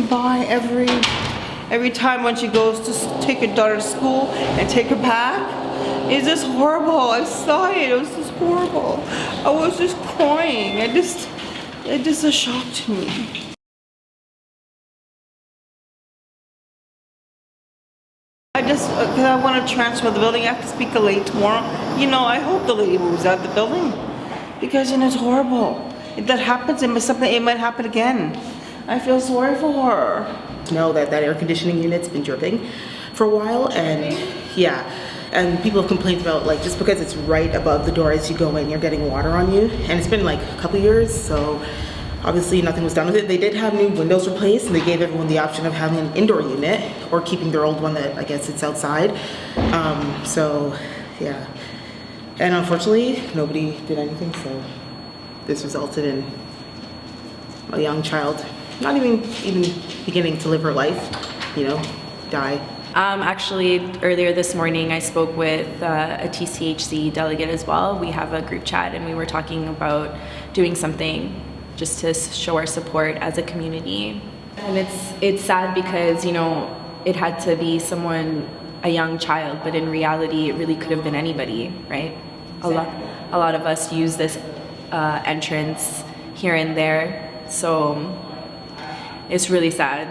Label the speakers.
Speaker 1: by every time when she goes to take her daughter to school and take her back. It's just horrible. I saw it. It was just horrible. I was just crying. It just a shock to me. Because I want to transfer the building. I have to speak to the lady tomorrow. You know, I hope the lady moves out of the building. Because, you know, it's horrible. If that happens, it might happen again. I feel sorry for her.
Speaker 2: Know that air conditioning unit's been dripping for a while, and yeah, and people have complained about, like, just because it's right above the door as you go in, you're getting water on you, and it's been like a couple years, so obviously nothing was done with it. They did have new windows replaced, and they gave everyone the option of having an indoor unit or keeping their old one that I guess it's outside. So yeah, and unfortunately nobody did anything, so this resulted in a young child not even beginning to live her life, you know, die.
Speaker 3: Actually, earlier this morning, I spoke with a TCHC delegate as well. We have a group chat, and we were talking about doing something just to show our support as a community. And it's sad because, you know, it had to be a young child, but in reality, it really could have been anybody, right? A lot of us use this entrance here and there, so it's really sad.